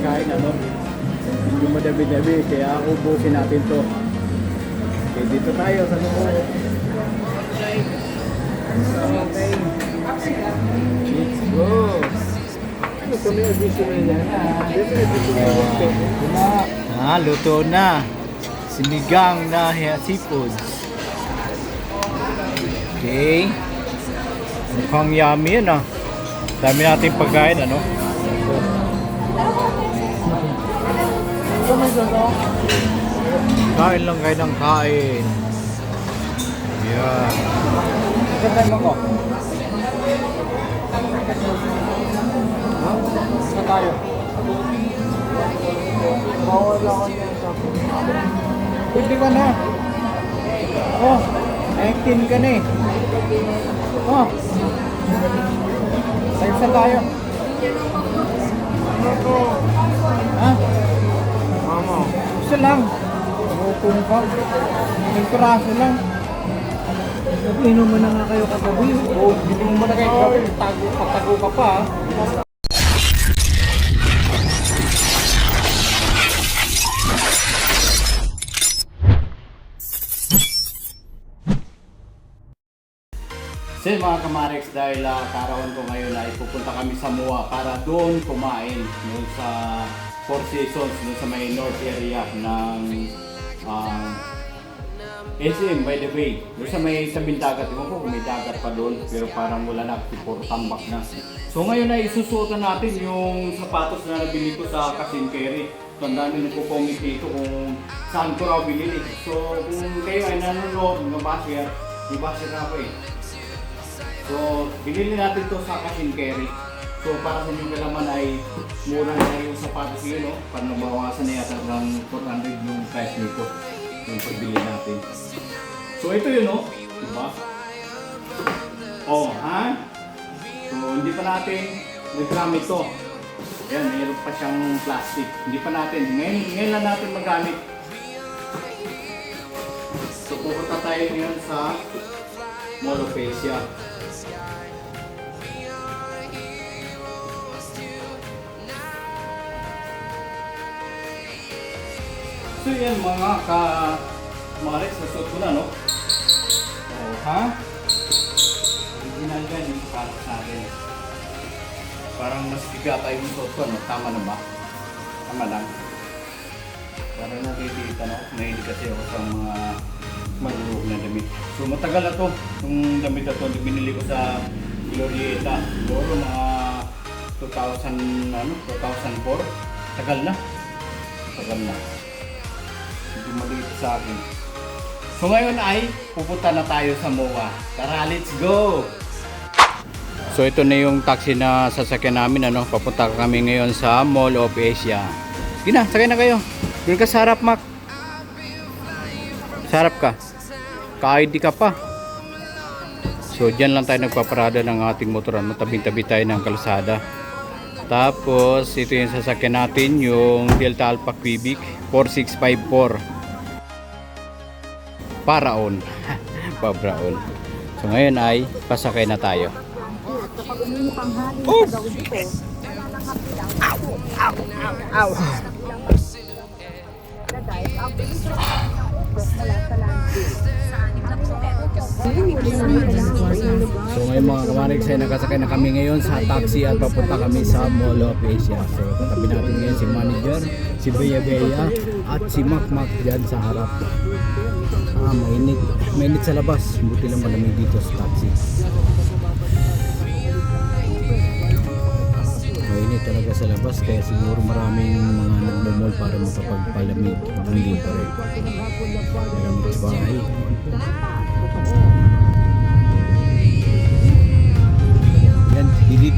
pagkain, ano? Medyo madami-dami, kaya ubusin natin to. Okay, dito tayo sa loob. Okay. Let's go. Ano kami additional yan? Luto na. Sinigang na seafoods. Okay. Mukhang yummy yan ah. Dami natin pagkain, ano? Kain lang kayo ng kain. Yan. Saan mo ko? Saan tayo? Bawal ako niya sa pwede ka na. Oh, 19 ka na eh. Oh. Saan tayo? Ha? Mama. Isa lang. Upong ka. May piraso lang. Inom mo na nga kayo kagabi. Oo, hindi mo na kayo kagabi. Pagtago ka pa. So mga Kamarex, dahil karawan ko ngayon ay pupunta kami sa MOA para doon kumain doon sa Four Seasons, doon sa may north area ng SM by the way. Doon sa may tabing dagat, ewan ko kung may dagat pa doon pero parang wala na, puro tambak na. So ngayon ay isusuotan natin yung sapatos na nabili ko sa Kasinkeri. Tandaan nyo po comment dito kung saan ko raw binili. So kung kayo ay nanonood ng basher, may basher na ako eh. So, binili natin to sa Kasinkeri. So, para sa inyong kalaman ay mura na yung sapatos yun, no? Para nabawasan na yata ng 400 yung price nito. Yung pagbili natin. So, ito yun, no? Diba? Oh, ha? So, hindi pa natin naggamit to. Ayan, mayroon pa siyang plastic. Hindi pa natin. Ngayon lang natin magamit. So, pupunta tayo ngayon sa Mall of Asia. So yan mga Kamarex, nasuot ko na, no? Oh, ha? Original yan yung sapatos natin. Parang mas bigat ay yung suot ko, no? Tama na ba? Tama lang. Parang nakikita, no? Mahilig kasi ako sa mga malulog na damit. So matagal na to. Yung damit na to, binili ko sa Glorieta. Siguro mga 2004. Tagal na. Tagal na. Hindi maliit sa akin. So ngayon ay pupunta na tayo sa MOA. Tara, let's go! So ito na yung taxi na sasakyan namin, ano? Papunta kami ngayon sa Mall of Asia. Sige na, sakay na kayo. Doon ka sa harap, Mac. Sa harap ka. Ka-ID ka pa. So dyan lang tayo nagpaparada ng ating motoran. Matabing-tabi tayo ng kalsada. Tapos ito yung sasakyan natin, yung Delta Alpha Cubic 4654 Paraon. Pabraon. So ngayon ay pasakay na tayo. Oh! Ow! Ow! So ngayon mga Kamarex ay nakasakay na kami ngayon sa taxi at papunta kami sa Mall of Asia. So katabi natin ngayon si manager, si Bea Bea at si Mac Mac dyan sa harap. Mainit. Mainit sa labas. Buti lang malamig dito sa taxi. Mainit talaga sa labas kaya siguro maraming mga nagmamall para makapagpalamig. Hindi pa rin. Malamig sa bahay. Yan, gilid.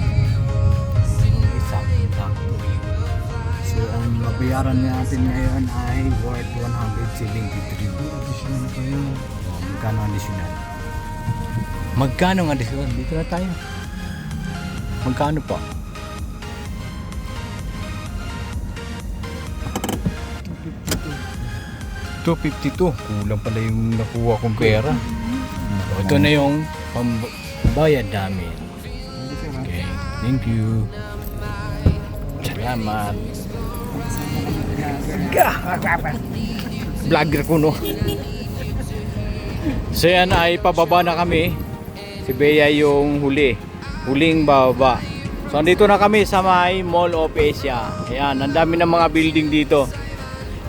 So ang mabayaran natin ngayon ay worth 173. Additional kayo. Magkano additional? Magkano ang additional? Dito na tayo. Magkano pa? 252. Kulang pala yung nakuha kong pera. Ito na yung pambayad namin. Okay, thank you. Salamat. Vlogger ko, no? So yan ay pababa na kami. Si Bea yung huling bababa. So andito na kami sa may Mall of Asia. Ayan, ang dami ng mga building dito.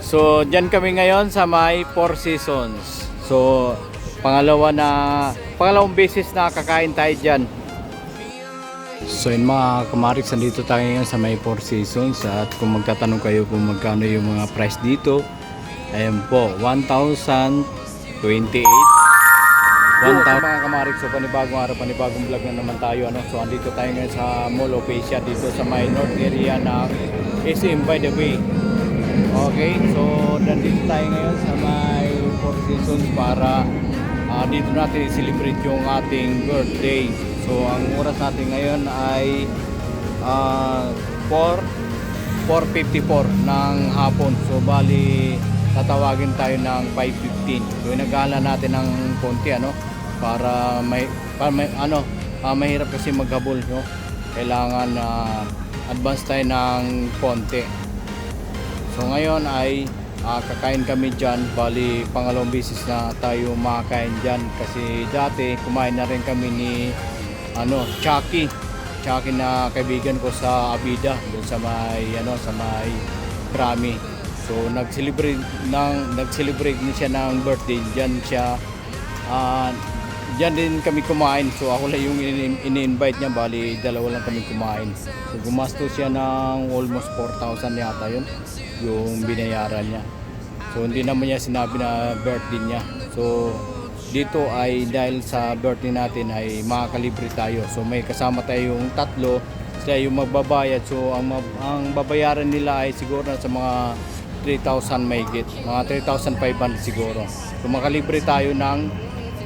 So dyan kami ngayon sa may Four Seasons. So pangalawang beses na kakain tayo dyan. So yun mga kamariks, nandito tayo ngayon sa may Four Seasons. At kung magtatanong kayo kung magkano yung mga price dito, ayan po, 1,028. 1,000 mga kamariks. So panibagong araw, panibagong vlog na naman tayo, ano? So andito tayo ngayon sa Mall of Asia, dito sa may north area ng SM by the way. Okay, so nandito tayo ngayon sa may Four Seasons para dito natin i-celebrate yung ating birthday. So ang oras natin ngayon ay 4:54 ng hapon. So bali tatawagin tayo ng 5:15. So inagala natin ng konti, ano, para mahirap kasi maghabol, no? Kailangan advance tayo ng konti. So ngayon ay kakain kami dyan. Bali pangalawang beses na tayo makakain dyan kasi dati kumain na rin kami ni Chucky na kaibigan ko sa Abida doon sa may Krami. So nag-celebrate niya siya ng birthday diyan siya. Diyan din kami kumain. So ako lang yung ini-invite niya, bali dalawa lang kami kumain. So gumastos siya ng almost 4,000 yata yun yung binayaran niya. So hindi naman niya sinabi na birthday niya. So dito ay dahil sa birthday natin ay makakalibre tayo. So may kasama tayo yung tatlo, sila yung magbabayad. So ang babayaran nila ay siguro na sa mga 3,000 mahigit, mga 3,500 siguro. So makalibre tayo ng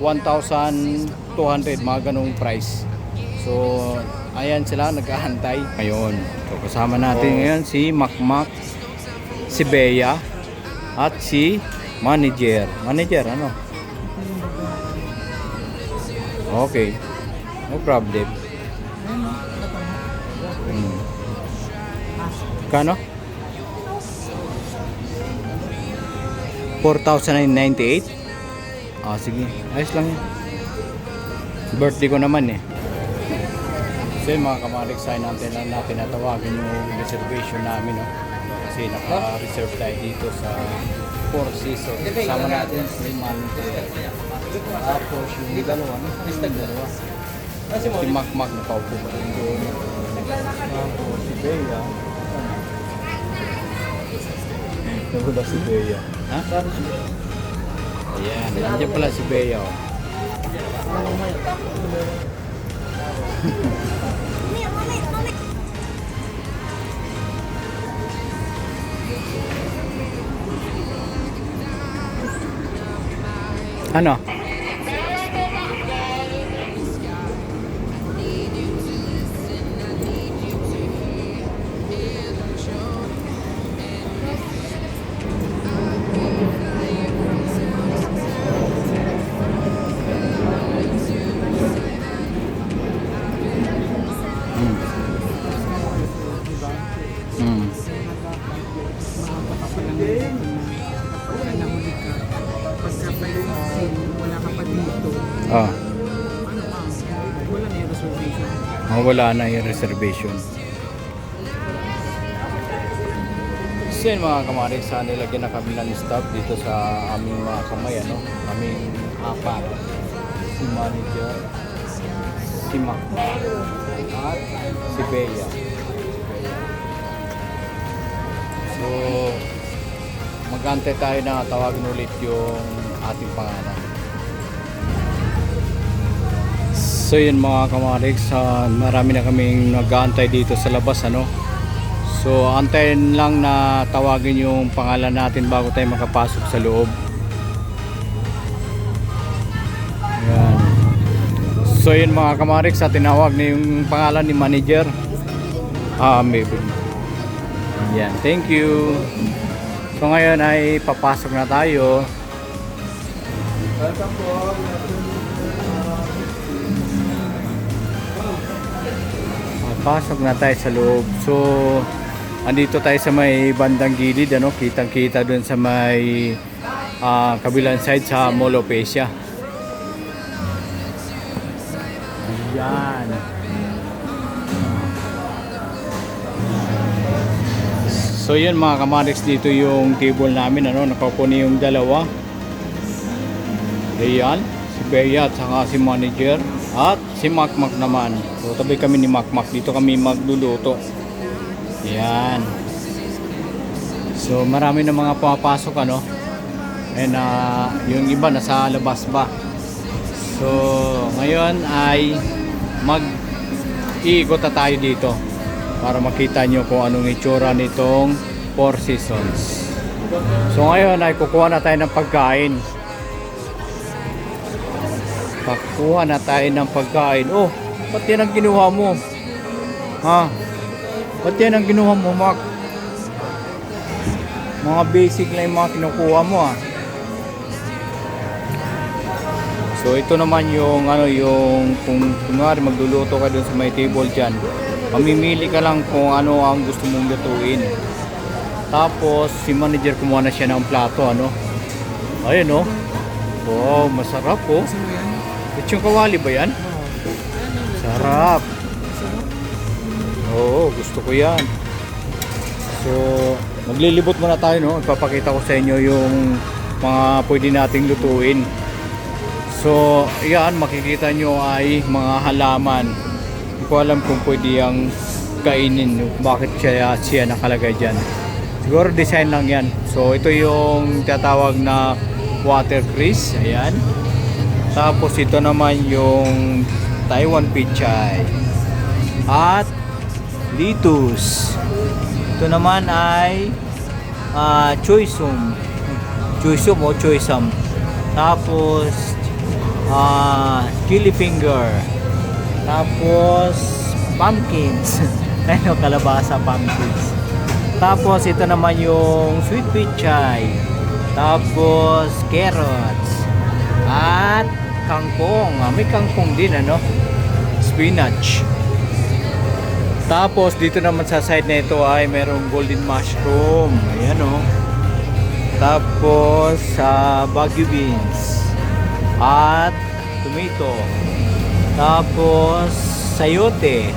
1,200, mga ganong price. So ayan sila nag-aantay ngayon. So kasama natin ngayon si Makmak, si Bea at si manager ano. Okay, no problem. Kano? 4,098. Sige, ayos lang yun. Birthday ko naman eh. So yun mga kamaliks, sign natin natawagin yung reservation namin, no? Kasi naka-reserve tayo dito sa Four Seasons. Kasama natin si manager. Tapos yung dalawa, si Makmak na paupo pa rin doon. Tapos si Bea. Nabula si Bea. Ha? Ayan, nandiyan pala si Bea. Ano? Wala na yung reservation. So yun mga kamari, sa nilagyan na kami ng staff dito sa aming mga kamay, ano? Aming apat. Si manager, si Makmak, at si Bea. So mag-antay tayo na tawagin ulit yung ating pangalan. So yun mga kamariks, marami na kaming nag-aantay dito sa labas, ano. So antayin lang na tawagin yung pangalan natin bago tayo makapasok sa loob. Ayan. So yun mga kamariks, tinawag na yung pangalan ni manager. Maybe. Yan, thank you. So ngayon ay papasok na tayo. Welcome po. Pasok na tayo sa loob. So andito tayo sa may bandang gilid, ano, kitang-kita doon sa may kabilang side sa Mall of Asia. Ayan. So yun mga kamarix, dito yung table namin, ano, nakapuni yung dalawa. Ayan, si Bea at saka si manager at si Makmak naman. So tabi kami ni Makmak, dito kami magluluto. Ayan. So marami na mga pumapasok, ano. And yung iba nasa labas ba. So ngayon ay mag-iikot na tayo dito para makita nyo kung anong itsura nitong Four Seasons. So ngayon ay kukuha na tayo ng pagkain. Kukuha na tayo ng pagkain. Oh, ba't yan ang kinuha mo? Ha? Ba't yan ang kinuha mo, Mac? Mga basic lang yung mga kinukuha mo, ha? So ito naman yung ano, yung kung kunwari magluluto ka dun sa may table dyan, mamimili ka lang kung ano ang gusto mong lutuin. Tapos si manager kumuha na siya ng plato, ano. Ayun, oh. Wow, masarap, oh. Lechong kawali ba yan? Sarap. Oo, gusto ko yan. So maglilibot muna tayo, no. Ipapakita ko sa inyo yung mga pwede nating lutuin. So yan, makikita nyo ay mga halaman. Hindi ko alam kung pwede yung kainin, bakit siya nakalagay dyan. Siguro design lang yan. So ito yung tatawag na watercress. Ayan. Tapos ito naman yung Taiwan pichay at lettuce. Ito naman ay choysum. Choysum o choysam. Tapos chili finger. Tapos pumpkins. Ano, kalabasa, pumpkins. Tapos ito naman yung sweet pichay. Tapos carrots. At kangkong. May kangkong din, ano? Spinach. Tapos dito naman sa side na ito ay merong golden mushroom. Ayan, oh. Tapos bagu beans. At tomato. Tapos sayote.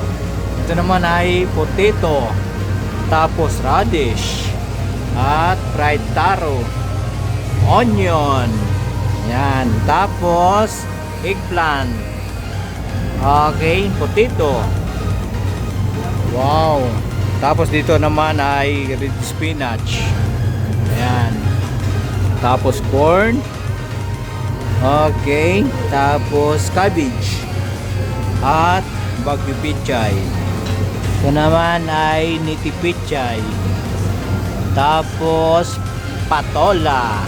Ito naman ay potato. Tapos radish. At fried taro. Onion. Yan. Tapos eggplant. Okay, potato. Wow. Tapos dito naman ay red spinach. Ayan. Tapos corn. Okay. Tapos cabbage. At bagu pichay. Ito naman ay niti pichay. Tapos patola.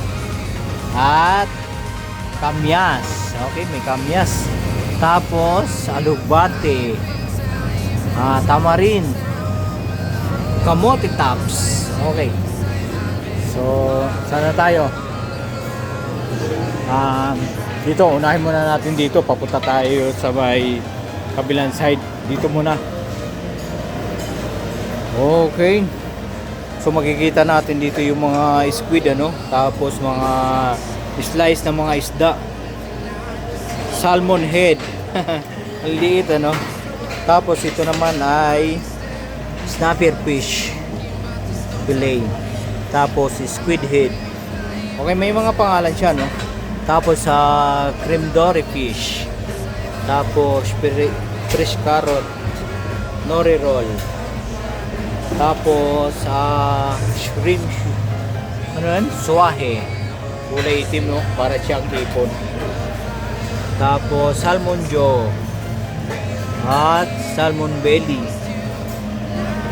At kamyas. Okay, may kamyas. Tapos alugbate. Tamarin. Kamote tops. Okay. So, sana tayo? Dito, unahin muna natin dito. Papunta tayo sa may kabilang side. Dito muna. Okay. So makikita natin dito yung mga squid, ano. Tapos mga slice ng mga isda. Salmon head. Ang liit, ano. Tapos ito naman ay snapper fish fillet. Tapos squid head. Okay, may mga pangalan siya, no. Tapos cream dory fish. Tapos fresh carrot nori roll. Tapos shrimp, ano yan? Suahe. Kulay itim, no? Para siyang hipon. Tapos salmon jaw. At salmon belly.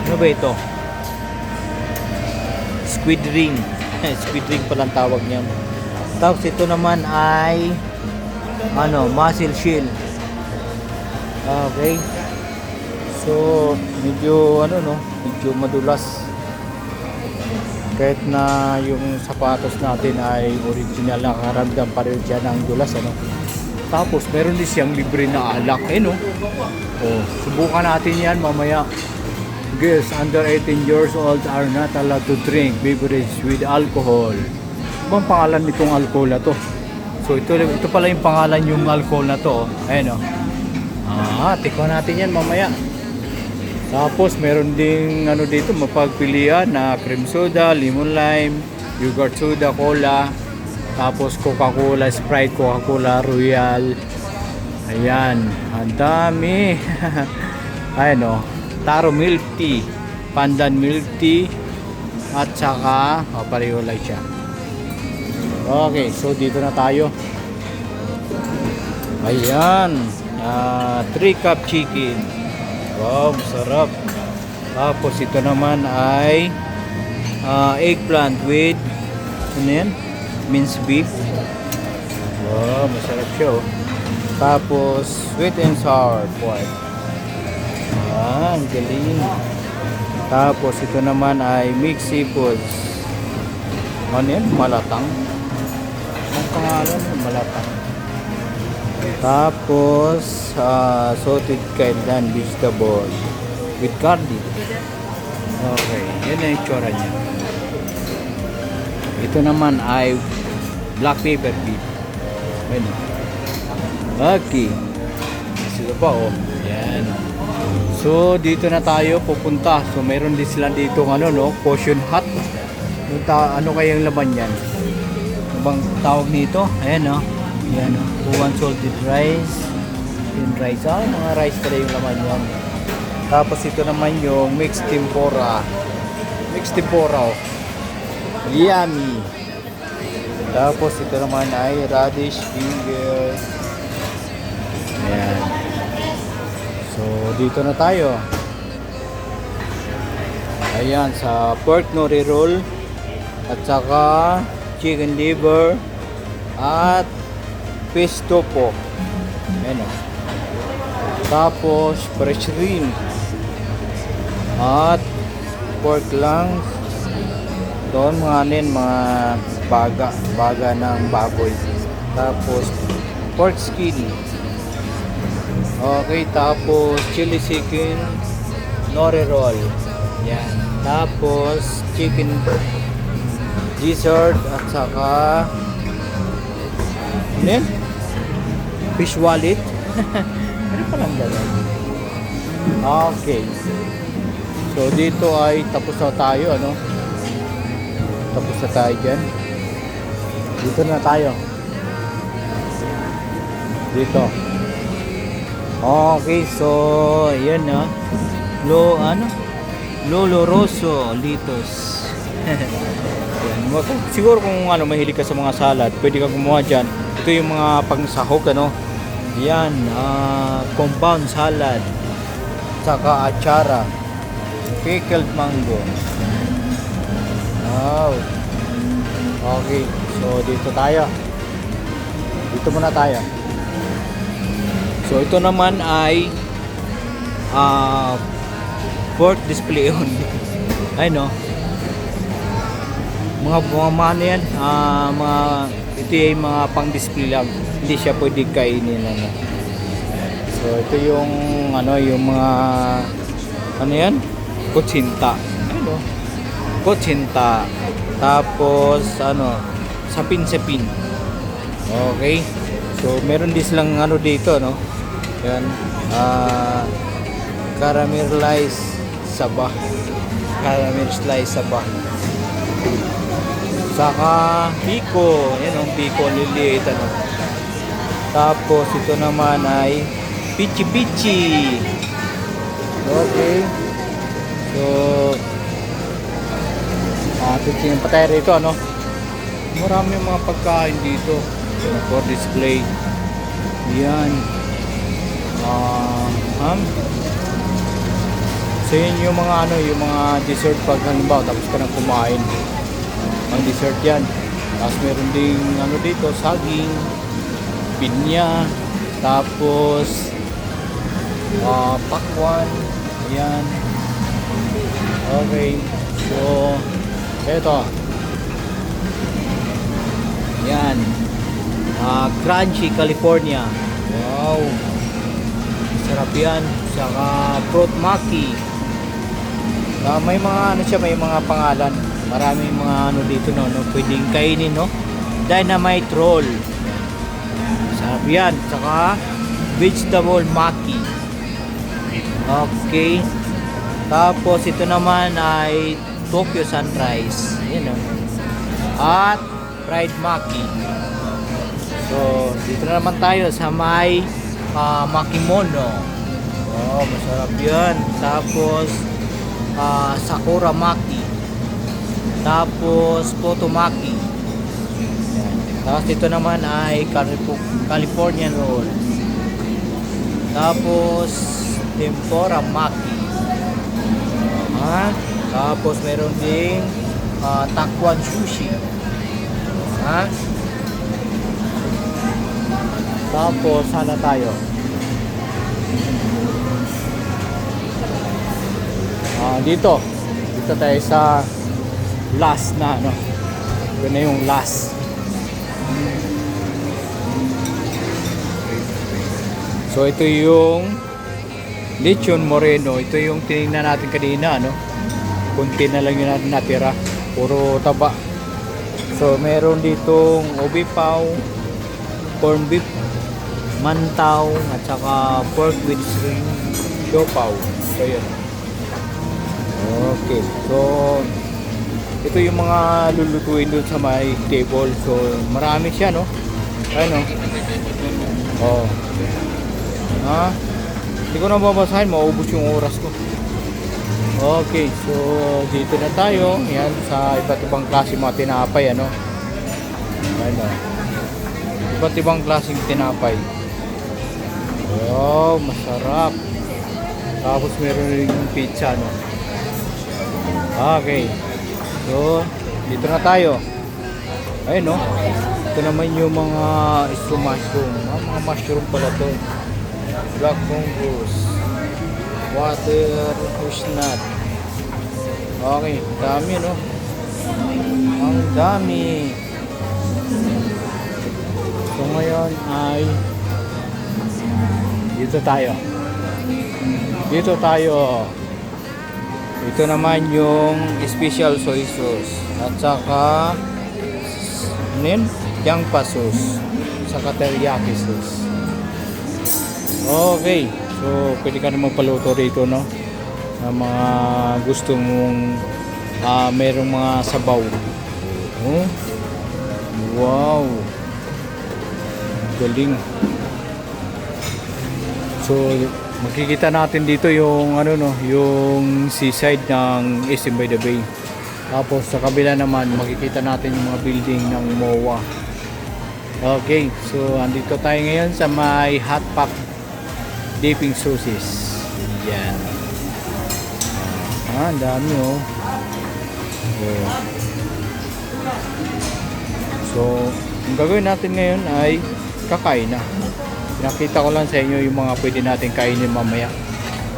Ano ba ito? Squid ring. Squid ring palang tawag niya. Tapos ito naman ay mussel shell. Okay. So medyo medyo madulas. Kahit na yung sapatos natin ay original, nakaramdam pa rin siya ng dulas, ano. Tapos meron din siyang libre na alak, no. Oh, subukan natin yan mamaya. Girls under 18 years old are not allowed to drink beverage with alcohol. Ano bang pangalan nitong alcohol na to? So ito pala yung pangalan yung alcohol na to. Ayan o. Tikman natin yan mamaya. Tapos meron ding ano dito mapagpilian na cream soda, lemon lime, yogurt soda, cola. Tapos Coca-Cola, Sprite, Coca-Cola, Royal. Ayan, ang dami. Ayan o, Taro milk tea, Pandan milk tea, at saka pareho lang siya. Okay, so dito na tayo. Ayan, 3 cup chicken. Wow, sarap. Tapos ito naman ay eggplant with ano yan? Minced beef. Wow, masarap siya oh. Tapos sweet and sour pork. Ang galing. Tapos ito naman ay mixed seafoods. Ano yan? Malatang. Ang pangalan malatang. Tapos sauteed kailan vegetable with garlic. Okay, yan na yung tsura niya. Ito naman ay black pepper beef. Ayun. Okay. Sila pa oh. Yan. So dito na tayo pupunta. So meron din sila dito ano no, portion hut. Ano kayang laman yan? Ano bang tawag nito? Ayan no. Yan oh. One salted rice. Yung rice. Mga rice pala yung laman yan. Tapos ito naman yung mixed tempura. Mixed tempura oh. Yummy. Tapos ito naman ay radish finger. Ayan. So dito na tayo. Ayan sa pork nori roll at saka chicken liver at fish tofu. Ayan o. Tapos fresh shrimp at pork lungs. Doon mga baga ng baboy. Tapos pork skin. Okay, tapos chili chicken nori roll. Yan. Tapos chicken gizzard at saka ano yan? Fish wallet. Ano palang gano'n? Okay. So dito ay tapos na tayo ano? Tapos na tayo dyan. Dito na tayo. Dito. Okay, so ayan na. Lolo Rosso Litos. Ayan. Siguro kung mahilig ka sa mga salad, pwede ka gumawa dyan. Ito yung mga pangsahog ano. Ayan, compound salad. Saka achara. Pickled mango. Wow. Okay, so dito tayo. Dito muna tayo. So ito naman ay pork display only. Ay no. Mga ano yan, ito yung mga pang display lang. Hindi siya pwede kainin ano. So ito yung yung mga ano yan? Kutsinta. Ano? Kutsinta. Tapos sapin-sapin. Okay. So meron din silang dito no. Yan. Caramelized sabah. Caramelized sabah. Saka piko. Yan piko liliit ano. Tapos ito naman ay pichi-pichi. Okay. So pichi yung patay rito ano. Marami mga pagkain dito for display. Yan. So yun yung mga yung mga dessert pag halimbawa tapos ka nang kumain. Ang dessert yan. Tapos meron ding dito saging, pinya, tapos pakwan. Ayan. Okay. So eto. Yan. Crunchy California. Wow. Sarap yan. Saka fruit maki. May mga ano siya, may mga pangalan. Maraming mga ano dito no, pwedeng kainin no. Dynamite roll. Sabi yan, saka vegetable maki. Okay. Tapos ito naman ay Tokyo Sunrise. Yan o. At fried maki. So, dito na naman tayo sa may makimono. Oh, masarap yan. Tapos sakura maki. Tapos potomaki. Yan. Tapos dito naman ay Californian roll. Tapos tempura maki. Tapos meron ding takwan sushi. Tapos sana tayo. Dito tayo sa last na ano. Ito na yung last. So ito yung lechon moreno. Ito yung tinignan natin kanina, no? Kunti na lang yung natira. Puro taba. So meron ditong ubi pao, corn beef, mantaw, at saka pork with shrimp siopaw. So yun. Okay. So ito yung mga lulutuin dun sa may table. So marami siya, no? Ayun, no? Oh. Hindi ko na babasahin, maubos yung oras ko. Okay, so dito na tayo. Yan, sa iba't ibang klase mga tinapay, ano? Ano? Iba't ibang klaseng tinapay. Oh, masarap. Tapos meron rin yung pizza, no? Okay. So, dito na tayo. Ayun, no? Ito naman yung mga mushroom. Mga mushroom pala to. Black fungus, water nut. Okay, dami, no? Ang dami. So ngayon ay dito tayo. Ito naman yung special soy sauce at saka Yangpa sauce, saka teriyaki sauce. Okay, so pwede ka naman paluto rito, no? Na mga gusto mong merong mga sabaw. Oh, wow, galing. So makikita natin dito yung ano, no, yung seaside ng SM by the Bay. Tapos sa kabila naman makikita natin yung mga building ng MOA. Okay, so andito tayo ngayon sa may hot pot dipping sauces. Yan. Ang dami, oh. So, ang gagawin natin ngayon ay kakain na. Nakita ko lang sa inyo yung mga pwede natin kainin mamaya.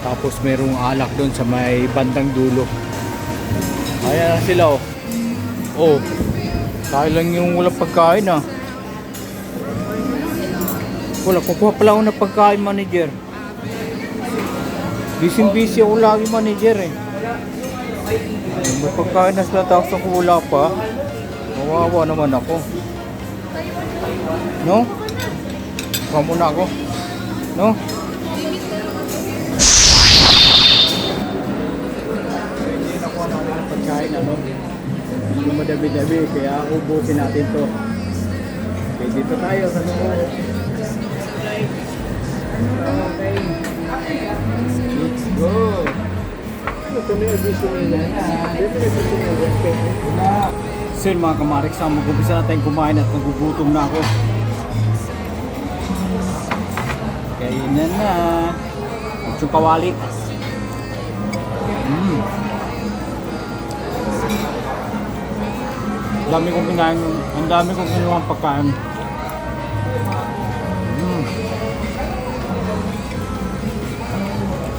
Tapos merong alak doon sa may bandang dulo. Ayan na sila, oh. Oh, tayo lang yung walang pagkain, ah. Wala, kukuha pala ako ng pagkain, manager. Busy ako lagi, manager, eh. May pagkain na sila, tapos ako wala pa. Mawawa naman ako. No? Kuha muna ako. No? Hindi na kuha naman ng pagkain, ano? Hindi madabi-dabi, kaya ubusin natin to. Okay, dito tayo sa loob. Okay. Let's go. Ito na yung abiso nila. So yun mga kamarik, sa mag-umpisa na tayong kumain at nagugutom na ako. Kainan na. At yung kawali. Ang dami kong kinuha ang pagkain.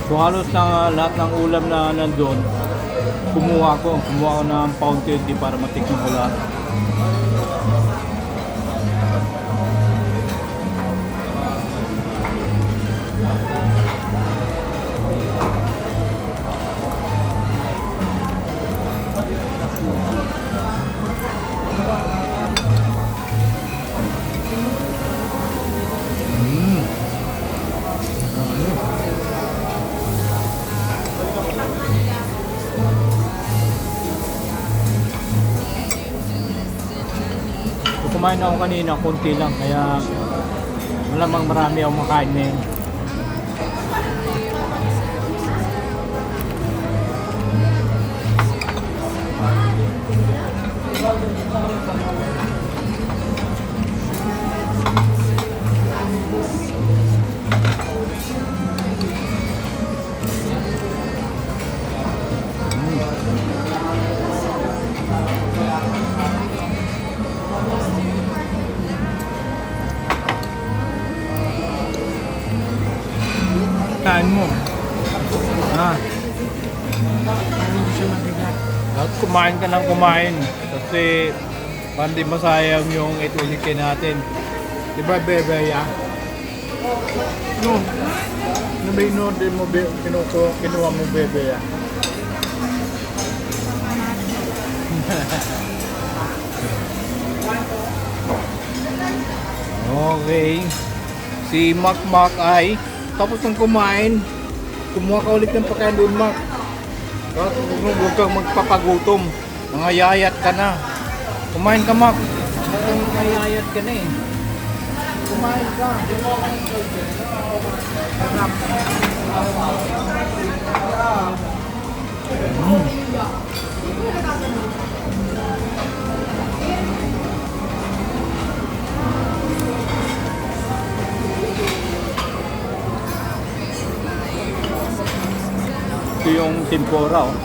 So halos na lahat ng ulam na nandun, kumuha ko ng pound candy para matikman ko lahat. Kumain ako kanina, konti lang, kaya malamang marami akong makain ngayon. Kain mo. At kumain ka ng kumain kasi hindi masayang yung itulikin natin. Di ba, bebe, ya? No. Nabino din mo, kinuha mo, bebe, ya? Okay. Si Mac ay tapos ng kumain, kumuha ka ulit ng pagkain doon, Mac. Huwag kang magpapagutom. Nangayayat ka na. Kumain ka, Mac. Nangayayat ka na eh. Kumain ka. Ito yung tempura, oh.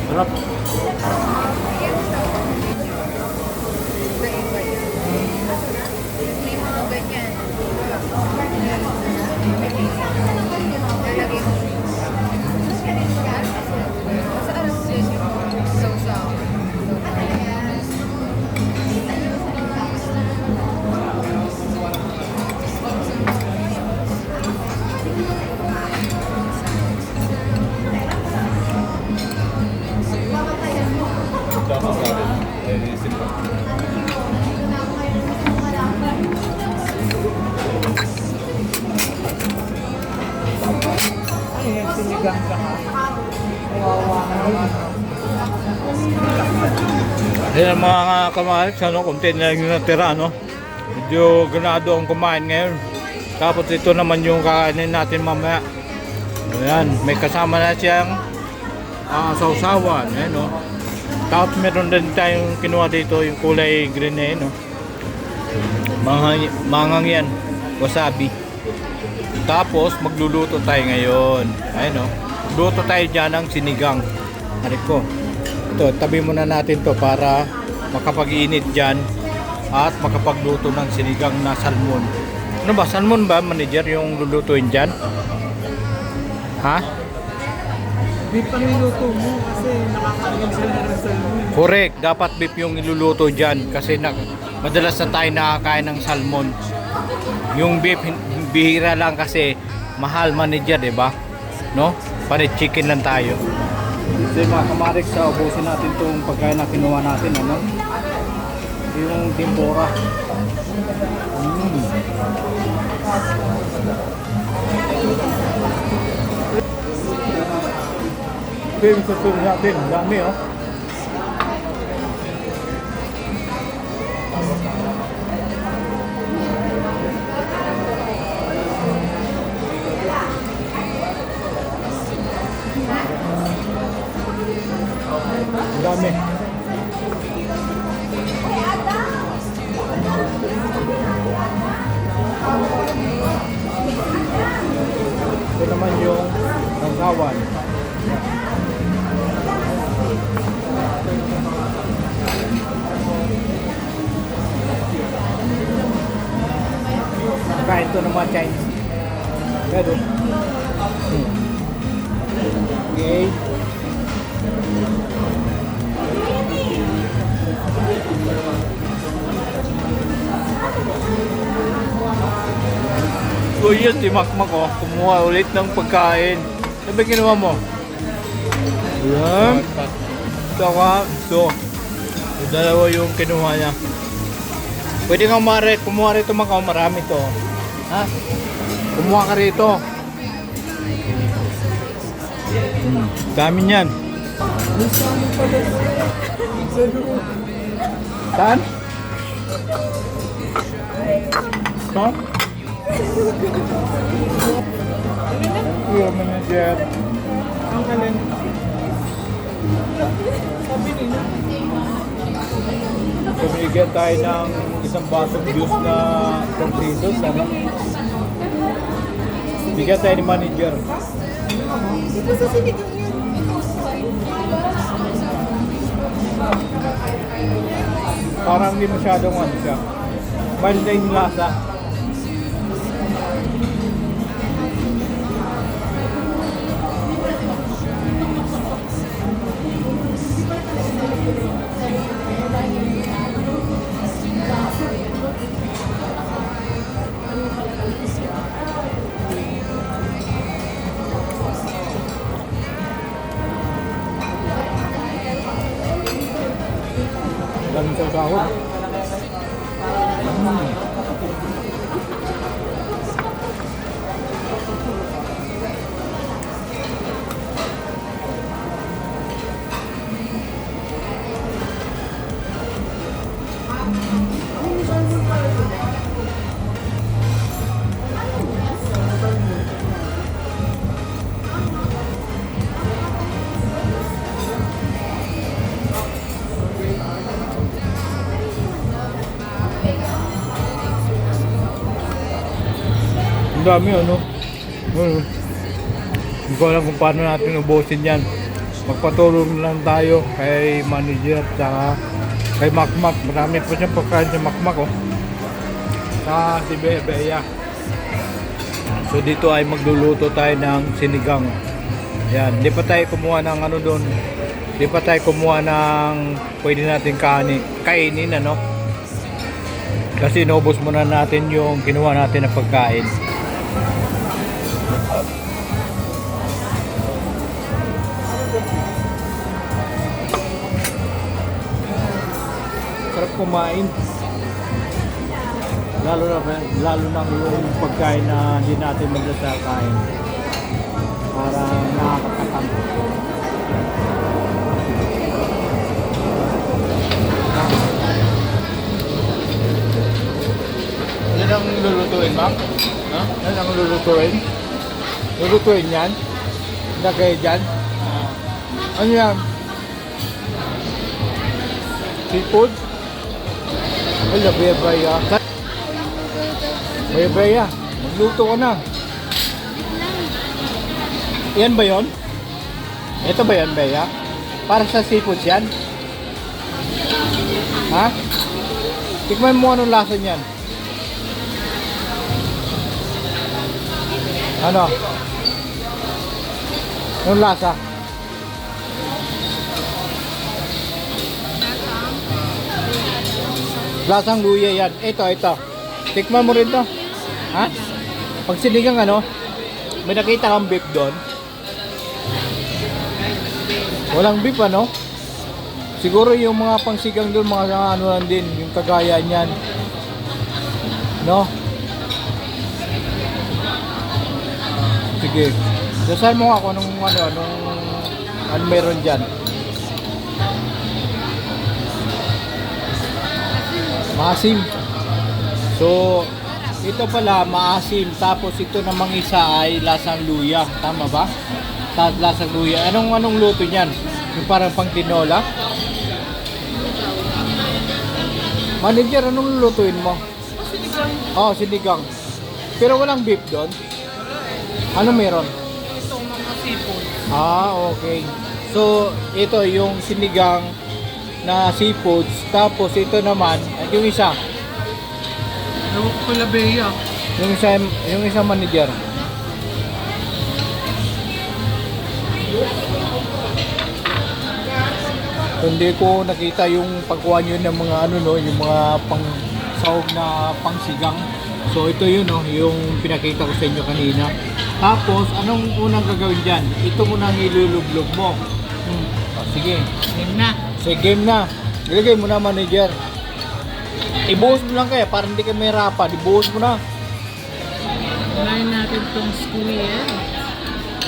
Sarap. Ayan mga kamalis, konti na lang yung natira, no? Medyo ganado ang kumain ngayon. Tapos ito naman yung kakainin natin mamaya. Ayan, may kasama na siyang sausawan, ayan, no? Tapos meron din tayong kinuha dito, yung kulay green na yun, no? Mangang yan, wasabi. Tapos magluluto tayo ngayon. Ayan, no? Luto tayo dyan ng sinigang. Hariko. Ito, tabi muna natin to para makapag-init dyan at makapagluto ng sinigang na salmon. Ano ba? Salmon ba, manager, yung lulutuin dyan? Ha? Beef ang niluto mo kasi nakakain sila ng salmon. Correct. Dapat beef yung iluluto dyan kasi madalas na tayo nakakain ng salmon. Yung beef, bihira lang kasi mahal, manager, diba? No? Parit chicken lang tayo. Kasi mga kamarik, sa ubusin natin itong pagkain na kinuha natin, ano? Yung tempura. Okay, yung susunod natin. Ang dami, oh. Ang dami. Ito naman yung nanggawan. Saka ito naman Chinese. Pero okay. Kuya, si Makmak oh, kumuha ulit ng pagkain. Sabi ginawa mo? Yan. Saka, so, dalawa yung kinuha niya. Pwede kang kumuha rito Makaw, marami to. Ha? Kumuha ka rito. Dami niyan. Saan? Ha? Iya, manager. Ang kalan. Sabi nila. So, bigyan tayo ng isang basong juice na 10 pesos. Ano? Bigyan tayo ni manager. Dito sa sinigang yun. Parang hindi masyadong ano siya. Mild na yung lasa. Daming sa sahod. Ang dami ano. Hindi ko alam kung paano natin ubusin yan. Magpatulong lang tayo kay manager at saka kay Makmak. Marami po siyang pagkain si Makmak oh. Saka si Bea. So dito ay magluluto tayo ng sinigang. Yan, hindi pa tayo kumuha ng ano doon. Hindi pa tayo kumuha ng pwede natin kainin ano. Kasi inubos muna natin yung kinuha natin na pagkain. Sarap kumain. Lalo na yung pagkain na hindi natin magdasakain. Parang nakakatakam. Yan ang lulutuin, Mac? Ha? Yan ang lulutuin? Lulutuin yan? Lagay dyan? Ano yan? Seafood? Ay, labaya. Baya. Magluto ka na. Yan ba yon? Ito ba yan, Bea? Para sa seafood yan? Ha? Tikman mo anong lasa niyan. Ano? Anong lasa? Lasang luya yan. Ito. Tikman mo rin to. Ha? Pag sinigang ano, may nakita kang beef doon. Walang beef ano? Siguro yung mga pangsigang doon, mga ano lang din, yung kagaya niyan. No? Sige. Dasal mo ako nung ano meron dyan. Maasim. So, ito pala maasim. Tapos ito namang isa ay lasang luya. Tama ba? Lasang luya. Anong luto niyan? Yung parang pang tinola? Manager, anong lulutuin mo? Sinigang. Oh, sinigang. Pero walang beef doon? Ano meron? Ito, mga seafood. Okay. So, ito yung sinigang na seafoods. Tapos ito naman, at yung isa, Ewan ko pala Bea. yung isa manager. Hindi ko nakita yung pagkuha nyo ng mga ano no, yung mga pang sahog na pangsigang. So ito yun, no, yung pinakita ko sa inyo kanina. Tapos, anong unang gagawin dyan? Ito muna ang ilulublog mo. O, sige. Game na. Sige, game na. Ilagay mo na, manager. Ibuhos mo lang kaya, para hindi ka mahirapan. Ibuhos mo na. Unahin natin itong squid.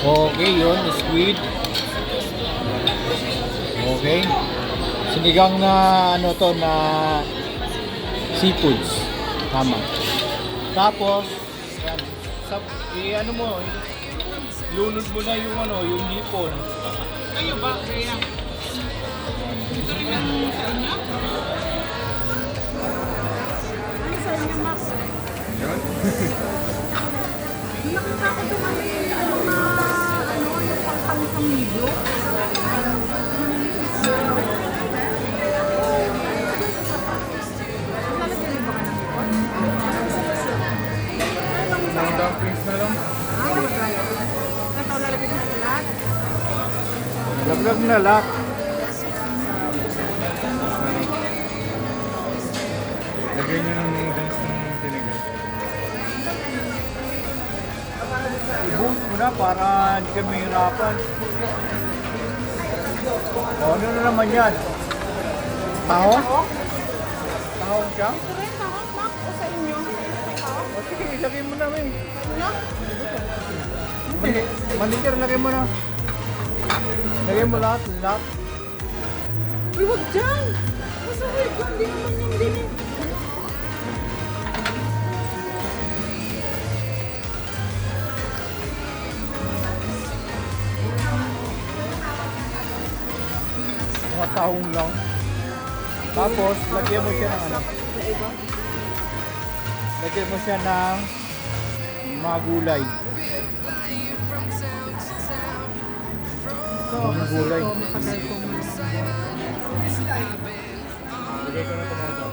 Okay, yun. Squid. Okay. Sinigang na, ano to, na seafoods. Tama. Tapos, yan. Ano mo, lunod mo na yung ano, yung hipon. Kayo ba? Kaya. Ito rin ang sa inyo? Ano sa inyo, Max? Nakita ko tumali ano na, ano, yung pangkang video. Lalagyan rin ba ka ng ipon? Mga dumplings na lang. Ito, lalagyan ko sa lahat. Laglag na lak. Lagyan nyo ng noodles ng tinigal. Ibuhos mo na para hindi ka mahirapan. O, ano na naman yan? Taho? Taho siya? Ito rin, tahot, Max, o sa inyo? O sige, ilagay mo na eh. Ano? Manager, lagay mo na. Lagay mo lahat, lahat. Uy, wag dyan! Masakit ko, hindi naman yung din eh. Mga tahong lang. Tapos, lagyan mo siya ng ano? Lagyan mo siya ng mga gulay. Mga gulay. Matagal ko muna. Lagay ko na tomato.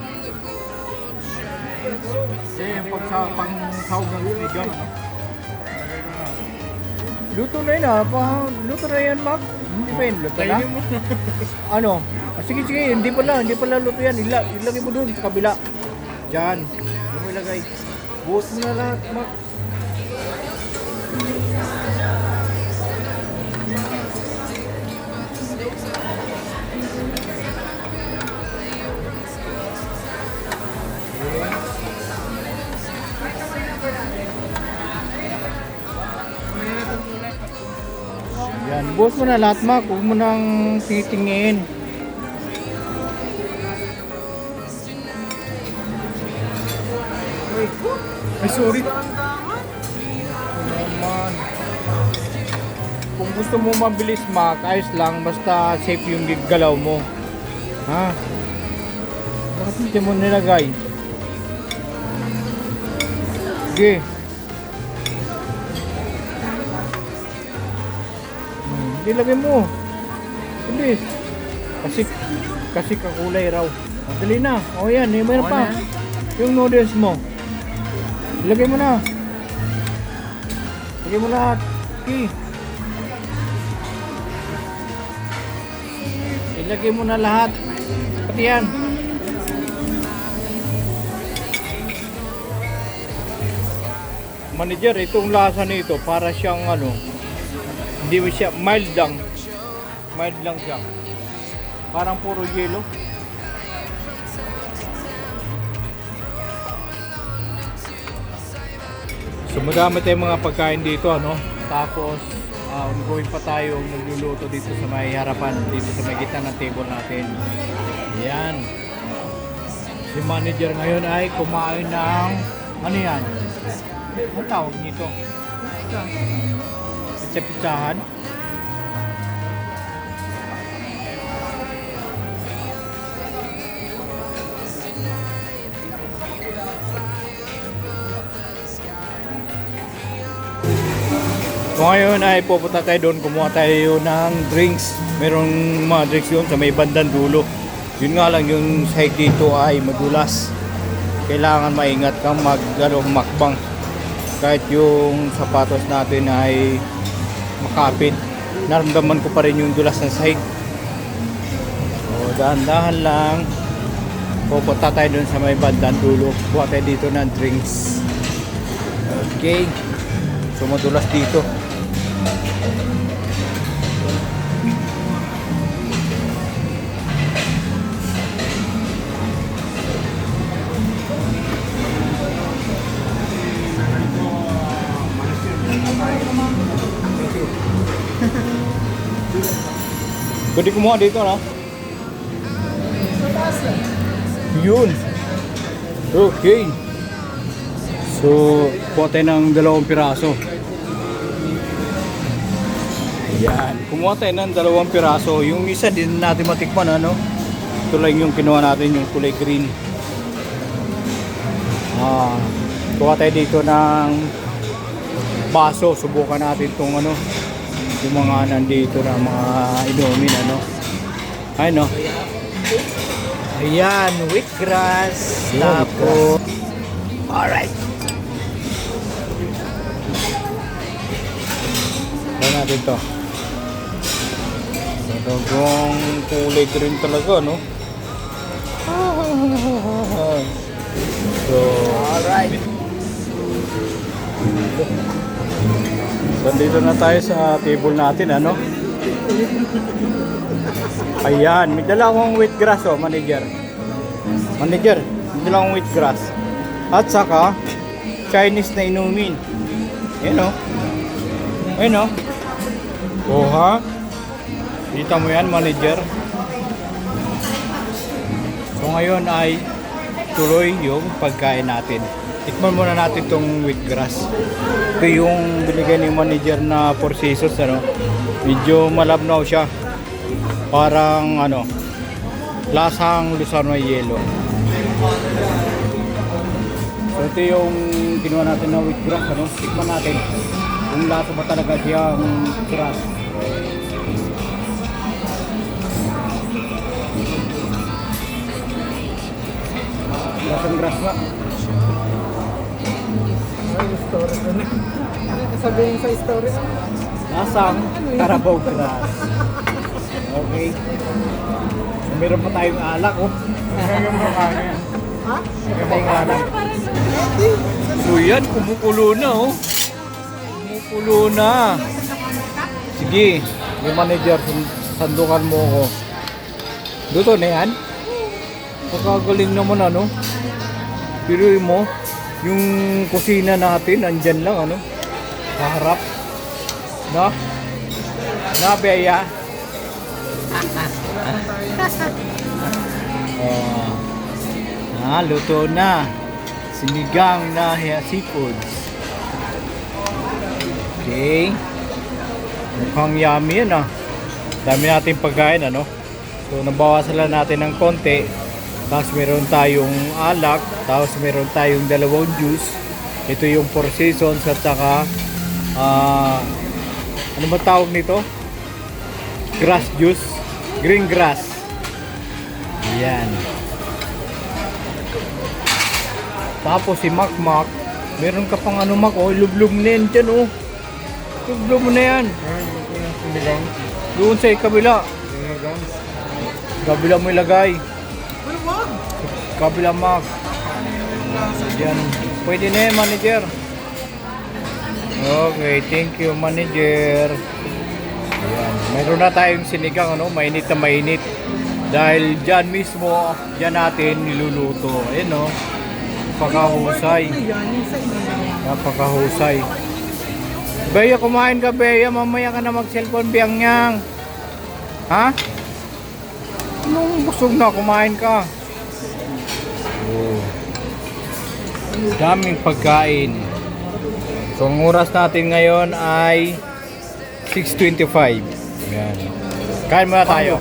Eh, pag pang sahog ng sinigang, ano? Lagay ko na. Luto na yun ah. Luto na yan, Mac. Hindi pa yun, luto na? Kainin mo. Ano? Ah, sige, sige. Hindi pala luto yan. Ilagay mo dun sa kabila. Diyan. Ano mo ilagay? Buhos mo na lahat, Mac. Yan, buhos mo na lahat, Mac. Huwag mo nang titingin. Ay, sorry. Naman. Kung gusto mo mabilis, Mac, ayos lang. Basta safe yung galaw mo. Ha? Bakit hindi mo nilagay? Sige. Ilagay mo. Bilis. Kasi kakulay raw. Dali na. O yan, mayroon pa. Yung noodles mo. Ilagay mo na. Ilagay mo lahat. Okay. Ilagay mo na lahat. Pati yan. Manager, itong lasa nito para siyang ano, hindi mo siya, mild lang siya, parang puro yelo. So madami tayong mga pagkain dito, ano, tapos ongoing pa tayo nagluluto dito sa may harapan, dito sa may gitna ng table natin. Yan, si manager ngayon ay kumain ng ano yan, ang tawag nito, pizza-pizzahan. So ngayon ay pupunta tayo doon, kumuha tayo ng drinks. Merong mga drinks doon sa may bandang dulo. Yun nga lang, yung side dito ay madulas. Kailangan maingat kang makbang. Kahit yung sapatos natin ay makapit, naramdaman ko pa rin yung dulas ng side. So dahan-dahan lang. Pupunta tayo doon sa may bandang dulo. Kuha tayo dito ng drinks. Okay. So madulas dito. Pwede kumuha dito, no? Yun. Okay. So, kuha tayo ng 2 piraso. Ayan. Kumuha tayo ng 2 piraso. Yung isa din natin matikman, ano? Ito lang yung kinuha natin, yung kulay green. Kuha tayo dito ng baso. Subukan natin itong ano, yung mga nandito na mga inumin, ano. Ayun, no? Ayan, wheatgrass. Tapos, alright. Ayan natin to. Talagang kulay green talaga, no? So, alright. Nandito na tayo sa table natin, ano? Ayan, may dalawang wheatgrass, oh, manager. Manager, may dalawang wheatgrass. At saka, Chinese na inumin. Ayan, oh. Ayan, oh. Oh, ha? Kita mo yan, manager. So, ngayon ay tuloy yung pagkain natin. Tikman muna natin itong wheatgrass. Ito yung binigay ni manager na 4 seasons, ano. Medyo malabnaw siya. Parang ano, lasang Luzano yelo. So ito yung ginawa natin na wheatgrass, ano. Tikman natin kung lasa ba talaga siyang grass. Lasang grass nga. Story ko na. Sabihin sa story. Lasang Carabao grass. Okay. So, meron pa tayong alak, oh. Yung mukha niya. Ha? Meron tayong alak. So yan, kumukulo na, oh. Kumukulo na. Sige, yung manager, sandukan mo ko. Luto na yan. Pagkagaling naman, ano. Pero mo, yung kusina natin, andyan lang, ano. Sa harap. No? No, Beya? Luto na. Sinigang na seafoods. Okay. Mukhang yummy yan, ah. Dami natin pagkain, ano. So, nabawasan lang natin ng konti. Tapos meron tayong alak. Tapos meron tayong 2 juice. Ito yung 4 seasons at saka ano ba tawag nito? Grass juice. Green grass. Ayan. Tapos si Mac, meron ka pang ano, Mac, oh, lublog na yan dyan, oh. Lublog mo na yan. Doon sa kabila. Kabila mo ilagay. Kabila, Mac. Ayan. Pwede na yan, manager. Okay, thank you, manager. Ayan. Mayroon na tayong sinigang, ano, mainit na mainit. Dahil dyan mismo, dyan natin niluluto. Ayan, no. Napakahusay. Napakahusay. Beya, kumain ka, Beya. Mamaya ka na mag-cellphone, biyang-yang. Ha? Nung busog na, kumain ka. Oh. Daming pagkain. So, ang oras natin ngayon ay 6:25. Ayan. Kain muna tayo.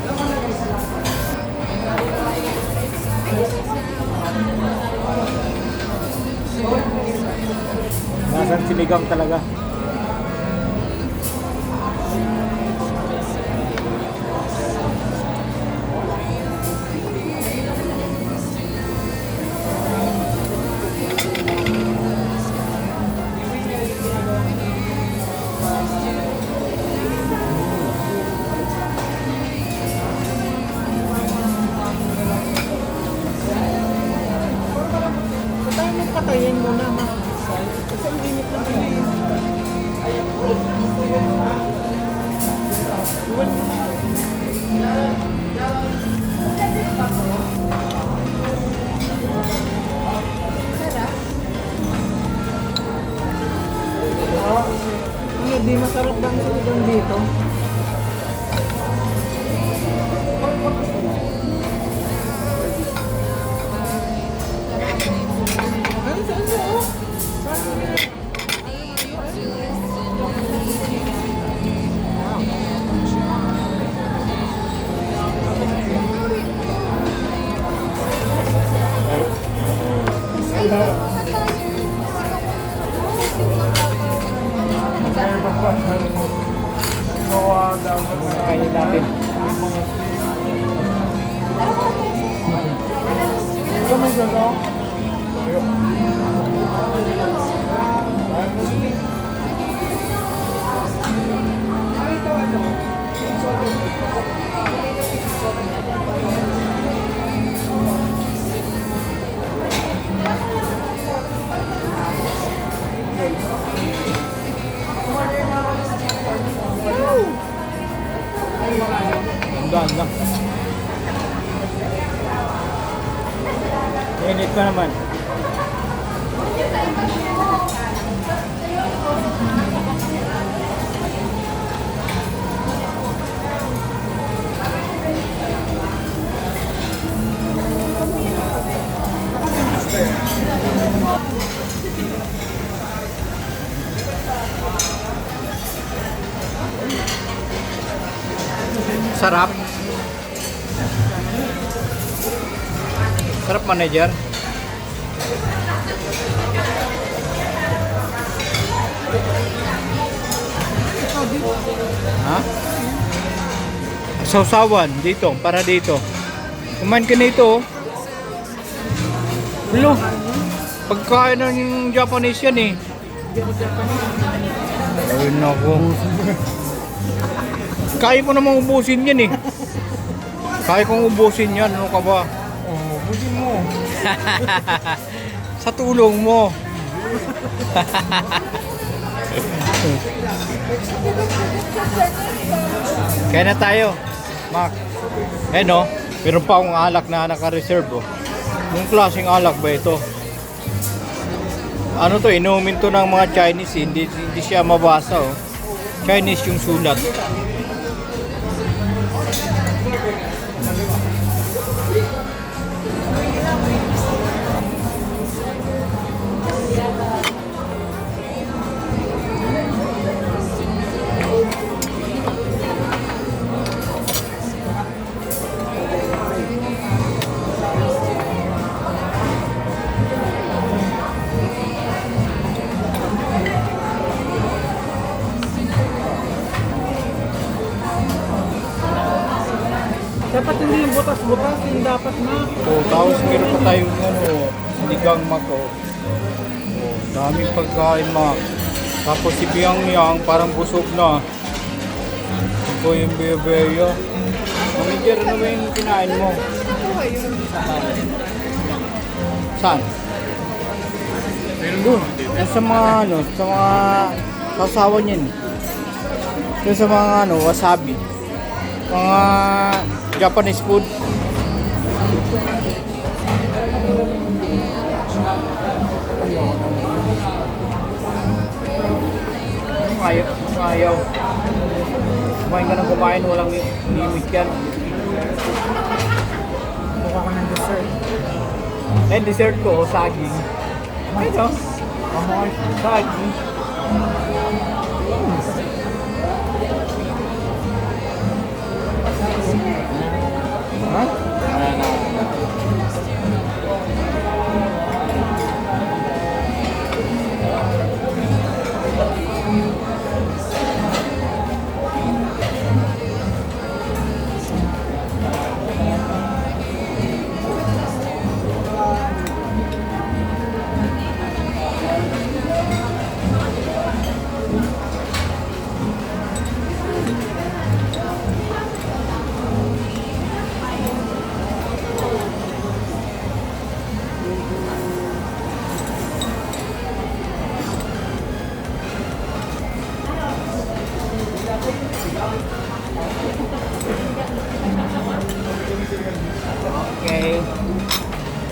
Nasaan sinigang talaga? Tayo magpatayin muna, ma. Kasi ang init Hindi masarap bang sinigang dito? Ano sa ano? Kainin natin. Ganda lang. Init pa naman. Sarap. Sarap, manager. Ha? Sausawan dito, para dito. Kumain ka nito. Hello. Pagkain ng Japanese yan eh. Ayun ako. Kaya ko namang ubusin yan eh. Kaya kong ubusin yan. Ano ka ba? Oh, busin mo. Sa tulong mo. Kaya na tayo, Mac. Eh no, meron pa akong alak na naka-reserve oh. Yung klaseng alak ba ito? Ano to, inumin to ng mga Chinese eh. Hindi siya mabasa oh. Chinese yung sulat. Dapat hindi yung butas-butas, yung dapat na. Oh, tapos meron pa tayong sinigang mako. Oh, daming pagkain Mac. Tapos si Biang Yang parang busog na. Ito yung bebeya. Manager, ano ba yung kinain mo? Saan? Doon. Sa mga sa mga kasawa niyan. Doon sa mga wasabi. Mga Japanese food. Ayaw. Kumain ka ng kumain, walang limit yan. Mukha ka ng dessert. Eh, dessert ko, saging. Ito. Saging. Ha?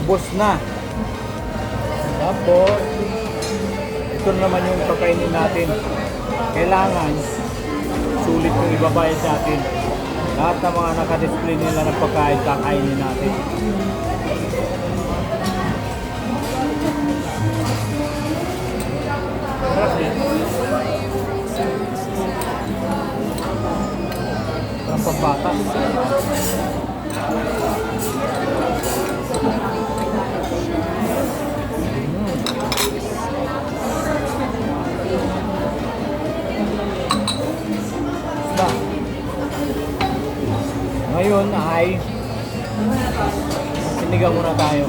ubos na. Tapos, ito naman yung kakainin natin. Kailangan, sulit yung ibabayad sa atin. Lahat ng mga nakadisplay nila ng pagkain, kakainin natin. Ang pambata. Ngayon ay sinigang muna tayo.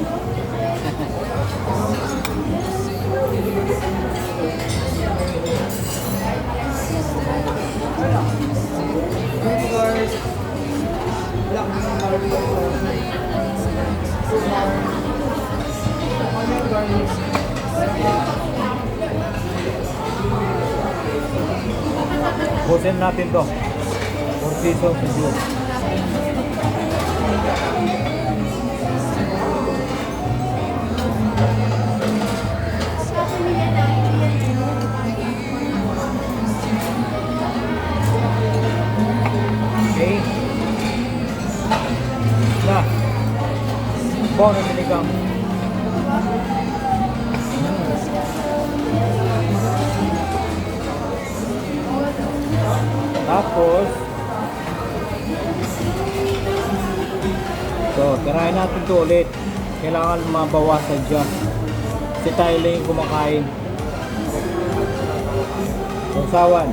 Busin natin to. Porsiso siguro. Okay. Na. Bawang na sinigang. Tapos so, tirahin natin ito ulit. Kailangan mabawasan dyan. Kasi tayo lang yung kumakain. Sausawan.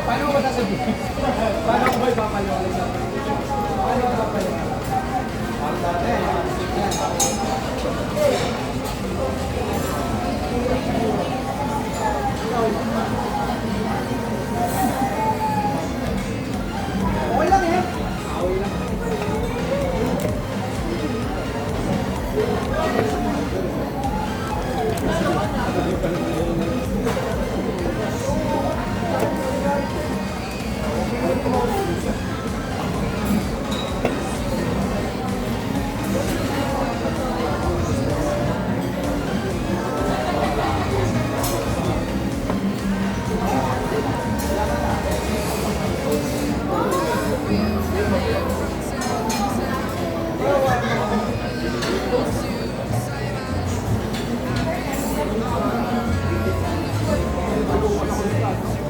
Paano ko sasabihin? Paano ko ba ipapaliwanag sa atin? Paano ko ipapaliwanag? Ang dati, okay lang yan. Okay lang.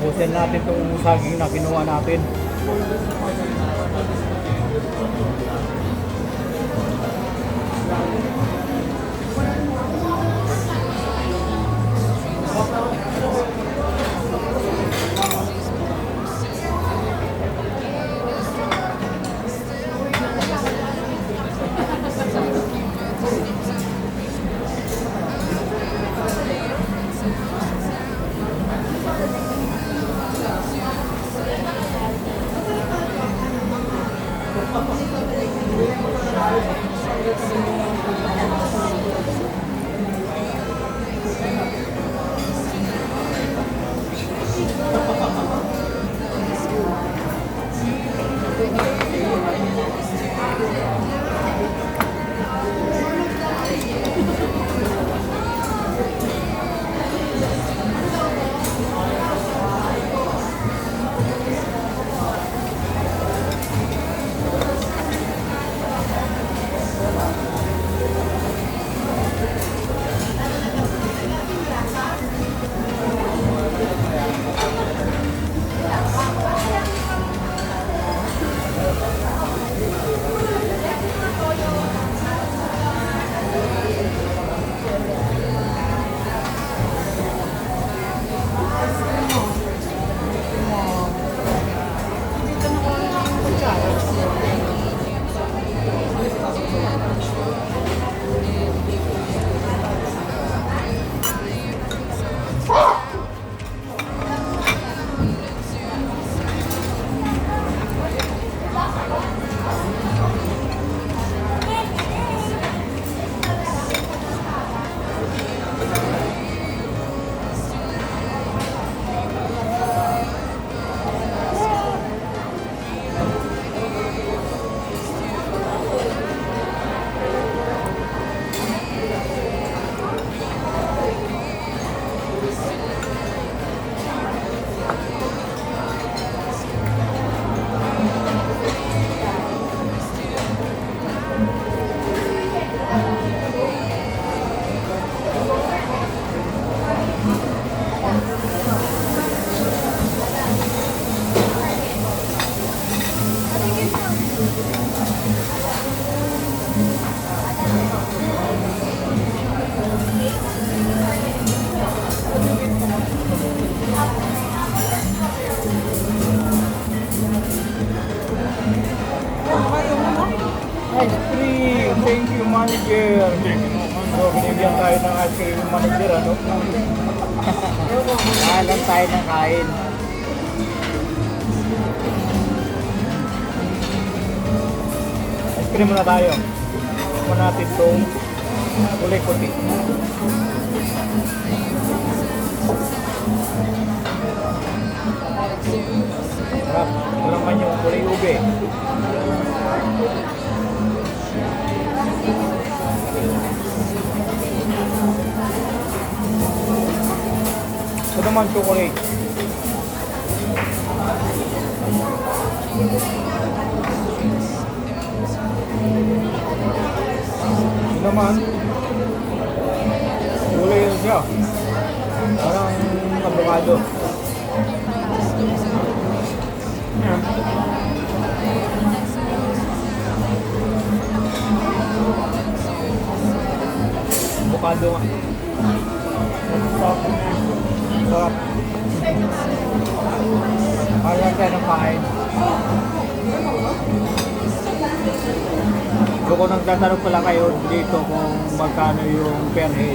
Busin natin itong saging na kinuha natin. tayo ng ice cream manager, ano? Kain tayo ng kain. Ice cream muna tayo. Muna natin itong kulay puti. Sarap. Ito naman yung kulay ube. Ito naman chocolate. Ito naman kulay yun siya. Parang avocado. Avocado nga. Sarap. Parang tayo ng kain. So kung nagtatanong pala kayo dito kung magkano yung per head,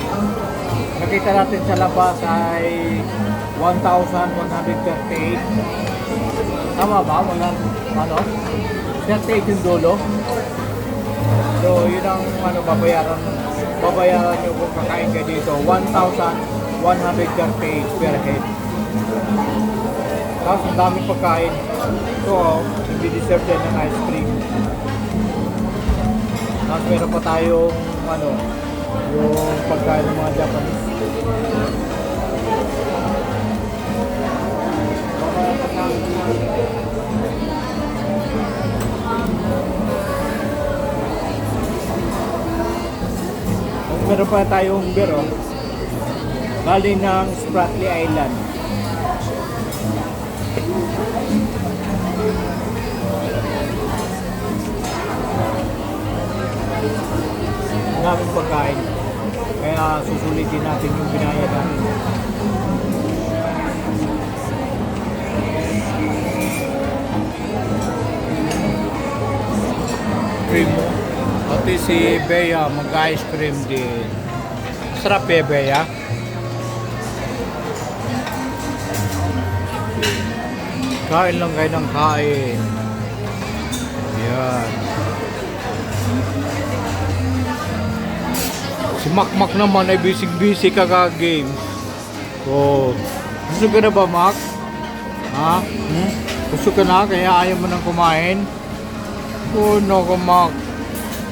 nakita natin sa labas ay 1,138. Tama ba? Ano? 38 yung dulo. So yun ang babayaran nyo kung kakain kayo dito. 1,138 per head. Tapos ang daming pagkain. So hindi deserve din ng ice cream. Tapos meron pa tayong yung pagkain ng mga Japanese. Meron pa tayong beer, galing ng Spratly Island. Daming pagkain. Kaya susulitin natin yung binayad natin. Cream mo. Pati si Bea mag-ice cream din. Sarap eh, Bea. Kain lang kayo ng kain. Yan. Si Mac naman ay busy kaka-game. Oh. Gusto ka na ba, Mac? Ha? Gusto ka na? Kaya ayaw mo nang kumain? Oh, no, Mac.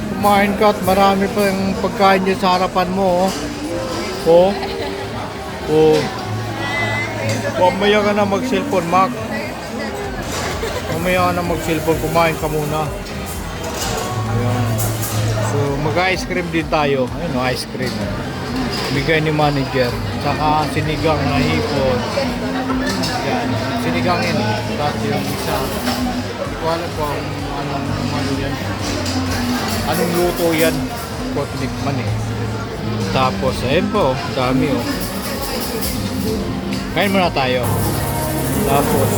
Kumain ka at marami pa yung pagkain dyan sa harapan mo. Oh. Oh. Mamaya ka na mag-cellphone, Mac. Mamaya ka na mag-cellphone. Kumain ka muna. Ayan. So, mag-ice cream din tayo. Ayun o, ice cream. Bigay ni manager. Saka sinigang na hipon. Yan. Sinigang yun. Tapos yung isa. Hindi ko alam kung ano yan. Anong luto yan? Kotlik man eh. Tapos, ayun po. Dami oh. Kain muna tayo. Tapos,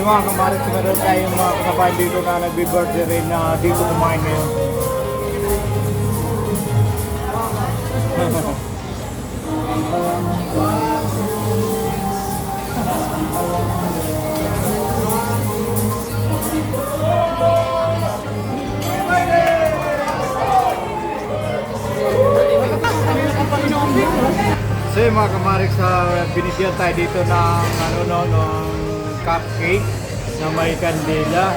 mga kamaris, meron tayong mga kasabayan dito na nagbe-birthday rin na dito kumain ngayon. So yung mga kamaris, binigyan tayo dito ng cupcake na may kandila.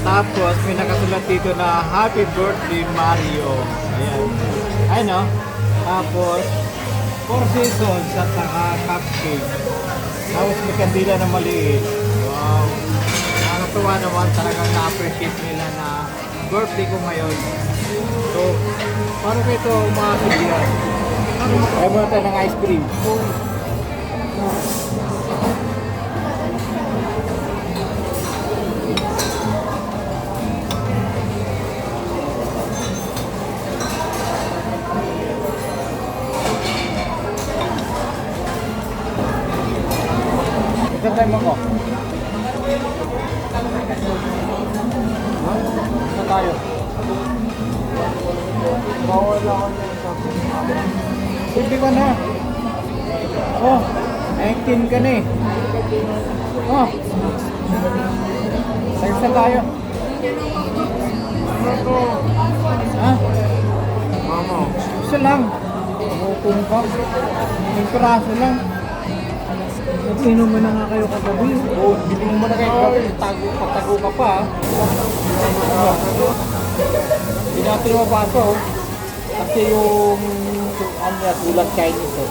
Tapos may nakasulat dito na Happy Birthday Mario. Ayan. Ayun o. Tapos 4 seasons at saka cupcake. Tapos may kandila na maliit. Wow. Nakakatuwa naman, talagang na-appreciate nila na birthday ko ngayon. So, paano ko ito makakibigyan? Ayaw muna tayo ng ice cream. tayo mo ko? Ha? Saan tayo? Bawal ako niyan sa Pwede ka na. Oh, 19 ka na eh. Oh. Saan tayo? Ano to? Ha? Mama. Isa lang. Umupong ka. May piraso lang. Nag-inom mo na nga kayo kagabi. Oh, bili mo na kayo. Patago ka pa ha. Hindi natin mabasa oh. Kasi yung ano na sulat Chinese eh.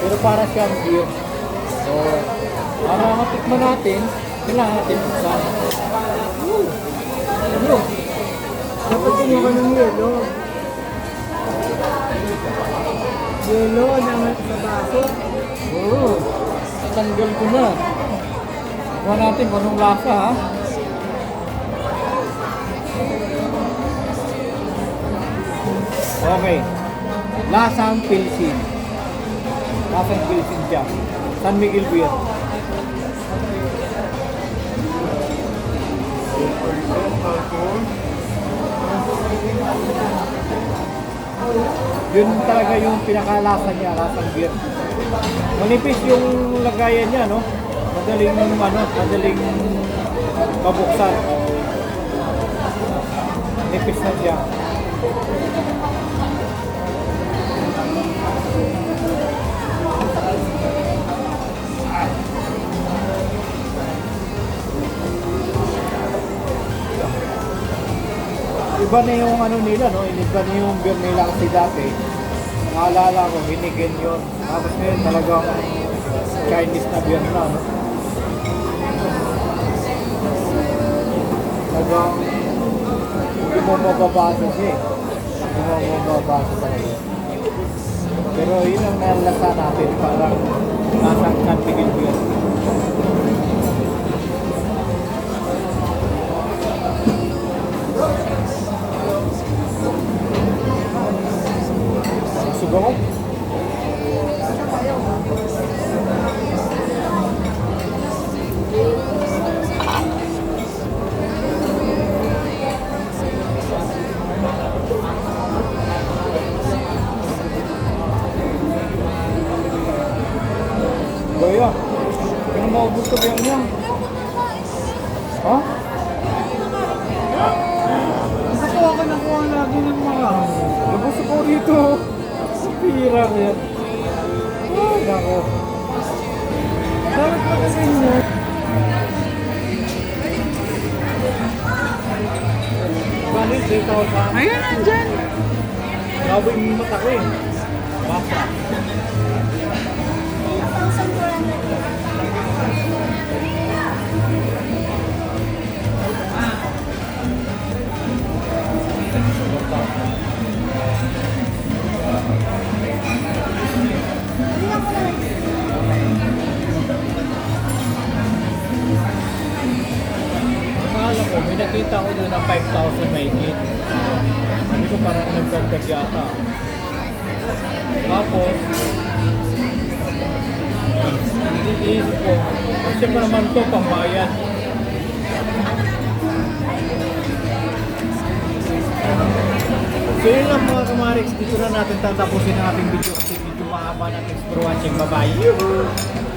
Pero para siyang beer. So, para matikman natin, kailangan natin buksan. Ano? Dapat kumuha ka ng yelo. Yelo na sa baso. Oo. Natanggal ko na. Kuha natin kung anong lasa ha. Okay. Lasang Pilsin. Lasang Pilsin siya. San Miguel Beer. Yun talaga yung pinakalasa niya, lasang beer. Manipis yung lagayan niya, no? Madaling mabuksan. Nipis na siya. Iba na yung ano nila, no? Iba na yung beer nila kasi dati. Naalala ko, Hinigen yun. Tapos ngayon talagang Chinese na beer na, no? Talagang hindi mo mababasa siya eh. Hindi mo mababasa talaga. Pero yun ang nalasa natin, parang nasang San Miguel beer. Busog ako. Kuya, kaya maubos ko yan niya. Ha? Nakuha ka nakuha lagi ng mga. Nabos ako dito. Pira yan. Ay, nako. Dapat pa kasi nyo. Bali, 3,000. Ayun, nandyan. Gawin yung mata ko eh. Basta. Akala ko, may nakita ko doon ng 5,000 may hit. Sabi ko parang nagdagdag yata. Tapos, iniisip ko, kasi pa naman ito, pambayan. So yun lang mga kamarix, dito na natin tatapusin ang ating video kasi medyo mahaba na. Thanks for watching, bye bye!